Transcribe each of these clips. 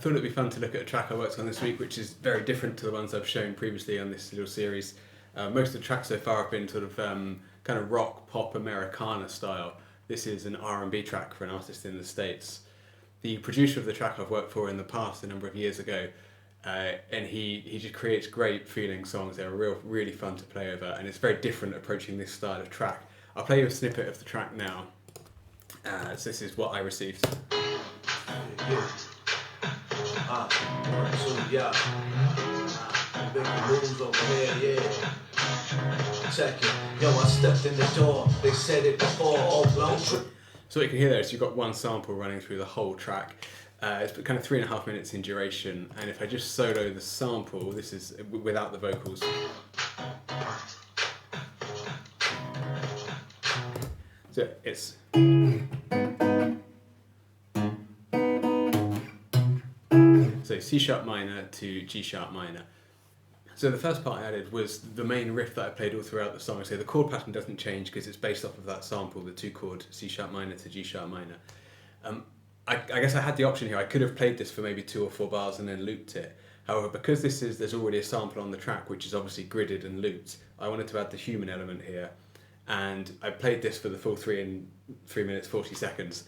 thought it'd be fun to look at a track I worked on this week, which is very different to the ones I've shown previously on this little series. Most of the tracks so far have been sort of kind of rock, pop, Americana style. This is an R&B track for an artist in the States. The producer of the track I've worked for in the past, a number of years ago, and he just creates great feeling songs. They're really fun to play over, and it's very different approaching this style of track. I'll play you a snippet of the track now. So this is what I received. Big moves over here, check it. Yo, I stepped in the door, they said it before, all blown trip. So what you can hear there is you've got one sample running through the whole track. It's kind of 3.5 minutes in duration, and if I just solo the sample, this is without the vocals. So it's... So C sharp minor to G sharp minor. So the first part I added was the main riff that I played all throughout the song. So the chord pattern doesn't change because it's based off of that sample, the 2-chord C sharp minor to G sharp minor. I guess I had the option here. I could have played this for maybe 2 or 4 bars and then looped it. However, because there's already a sample on the track which is obviously gridded and looped, I wanted to add the human element here, and I played this for the full 3 minutes 40 seconds.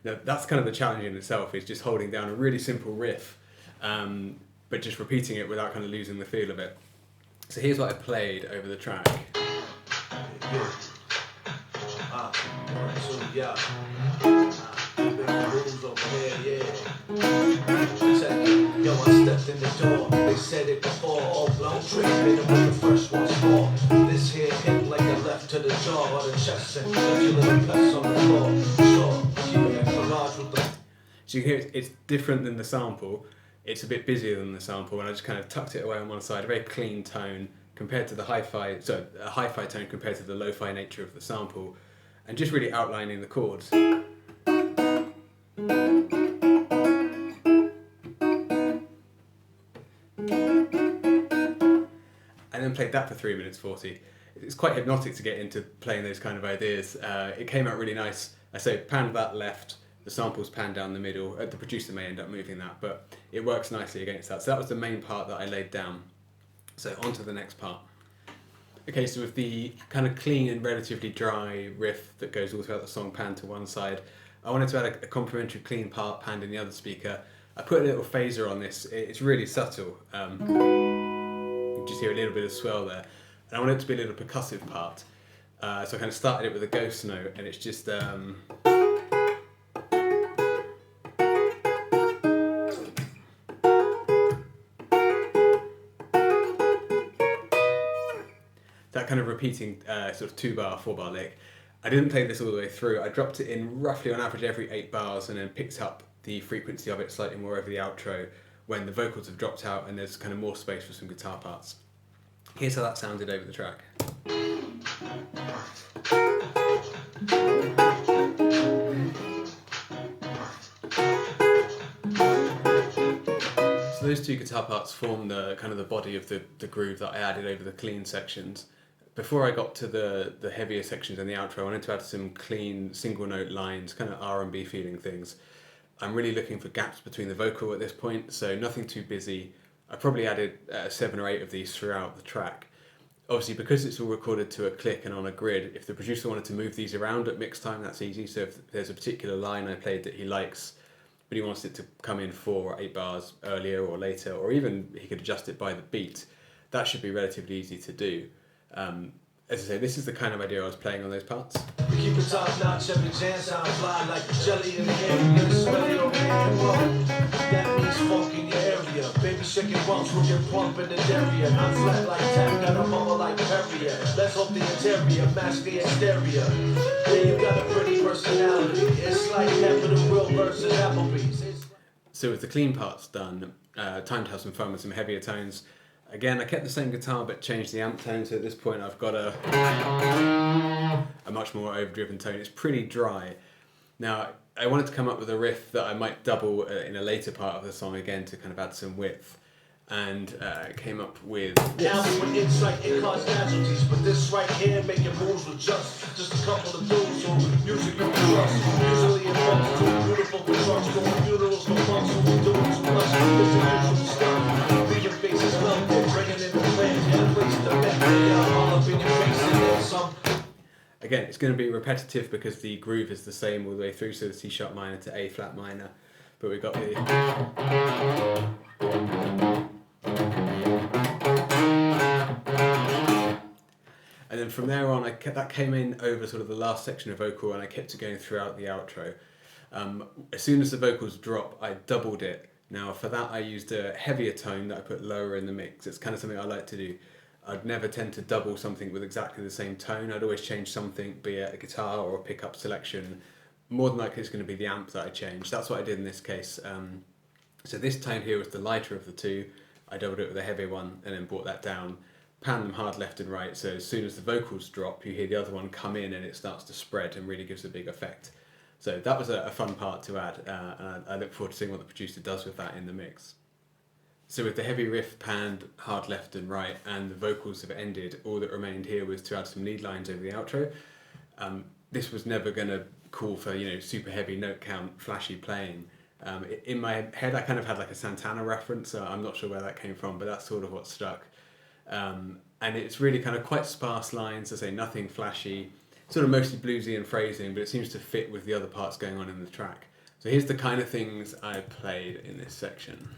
Now that's kind of the challenge in itself, is just holding down a really simple riff, but just repeating it without kind of losing the feel of it. So here's what I played over the track. Yo, I stepped in the door, they said it before, all blown trick, hit them with the fresh once more. This here hit like a left to the jaw or the chest, and left your little pets on the floor. Sure, keeping it collage with the... So you can hear it's different than the sample. It's a bit busier than the sample, and I just kind of tucked it away on one side, a very clean tone compared to the hi-fi, so a hi-fi tone compared to the lo-fi nature of the sample, and just really outlining the chords. And then played that for 3 minutes 40. It's quite hypnotic to get into playing those kind of ideas. It came out really nice. I say panned that left, the sample's panned down the middle. The producer may end up moving that, but it works nicely against that. So that was the main part that I laid down. So on to the next part. Okay, so with the kind of clean and relatively dry riff that goes all throughout the song panned to one side, I wanted to add a complementary clean part panned in the other speaker. I put a little phaser on this. It's really subtle. You just hear a little bit of swell there. And I want it to be a little percussive part. So I kind of started it with a ghost note, and it's just... that kind of repeating sort of 2-bar, 4-bar lick. I didn't play this all the way through. I dropped it in roughly on average every 8 bars and then picked up the frequency of it slightly more over the outro when the vocals have dropped out and there's kind of more space for some guitar parts. Here's how that sounded over the track. So those 2 guitar parts form the kind of the body of the groove that I added over the clean sections. Before I got to the heavier sections in the outro, I wanted to add some clean single note lines, kind of R&B feeling things. I'm really looking for gaps between the vocal at this point, so nothing too busy. I probably added 7 or 8 of these throughout the track. Obviously, because it's all recorded to a click and on a grid, if the producer wanted to move these around at mix time, that's easy. So if there's a particular line I played that he likes, but he wants it to come in 4 or 8 bars earlier or later, or even he could adjust it by the beat, that should be relatively easy to do. As I say, this is the kind of idea I was playing on those parts. We keep it top notch, every chance I fly like jelly in the air. Get a smelly over here, that means funk in your area. Baby shaking bumps, we'll get plump in the area. I'm flat like tap, got a bubble like Perrier. Let's hope the interior match the exterior. Yeah, you got a pretty personality. It's like half of the real versus Applebee's. So with the clean parts done, time to have some fun with some heavier tones. Again, I kept the same guitar but changed the amp tone, so at this point I've got a much more overdriven tone. It's pretty dry. Now, I wanted to come up with a riff that I might double in a later part of the song again to kind of add some width. And came up with this. Now when it's like it caused casualties, but this right here making moves with just a couple of dudes who music you can trust. Usually it comes to beautiful constructs, going funerals, no funks, who dudes, again, it's going to be repetitive because the groove is the same all the way through, so the C sharp minor to A flat minor, but we've got the... And then from there on, that came in over sort of the last section of vocal, and I kept it going throughout the outro. As soon as the vocals drop, I doubled it. Now for that I used a heavier tone that I put lower in the mix. It's kind of something I like to do. I'd never tend to double something with exactly the same tone. I'd always change something, be it a guitar or a pickup selection. More than likely it's going to be the amp that I change. That's what I did in this case. So this tone here was the lighter of the two. I doubled it with a heavier one and then brought that down. Pan them hard left and right, so as soon as the vocals drop, you hear the other one come in and it starts to spread and really gives a big effect. So that was a fun part to add, and I look forward to seeing what the producer does with that in the mix. So with the heavy riff panned hard left and right and the vocals have ended, all that remained here was to add some lead lines over the outro. This was never going to call for, super heavy note count, flashy playing. In my head I kind of had like a Santana reference, so I'm not sure where that came from, but that's sort of what stuck. And it's really kind of quite sparse lines, I say nothing flashy, sort of mostly bluesy and phrasing, but it seems to fit with the other parts going on in the track. So here's the kind of things I played in this section.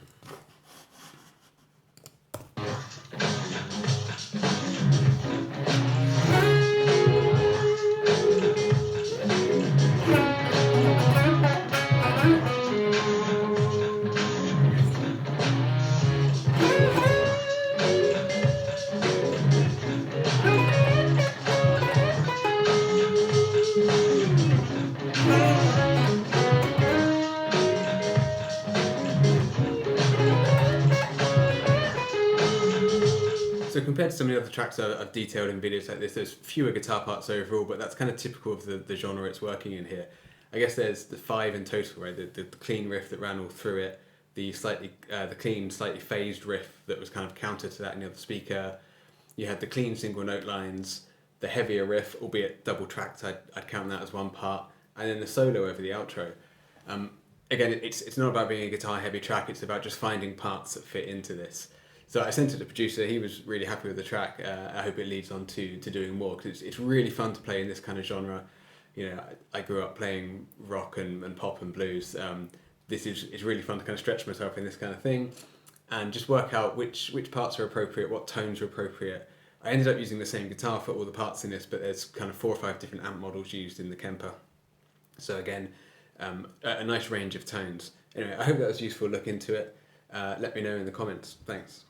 So compared to some of the other tracks I've detailed in videos like this, there's fewer guitar parts overall, but that's kind of typical of the genre it's working in here. I guess there's the 5 in total, right? The clean riff that ran all through it, the clean, slightly phased riff that was kind of counter to that in the other speaker. You had the clean single note lines, the heavier riff, albeit double tracked, I'd count that as one part, and then the solo over the outro. Again, it's not about being a guitar heavy track, it's about just finding parts that fit into this. So I sent it to the producer, he was really happy with the track. I hope it leads on to doing more, because it's really fun to play in this kind of genre. I grew up playing rock and pop and blues. It's really fun to kind of stretch myself in this kind of thing and just work out which parts are appropriate, what tones are appropriate. I ended up using the same guitar for all the parts in this, but there's kind of 4 or 5 different amp models used in the Kemper. So again, a nice range of tones. Anyway, I hope that was useful. Look into it. Let me know in the comments. Thanks.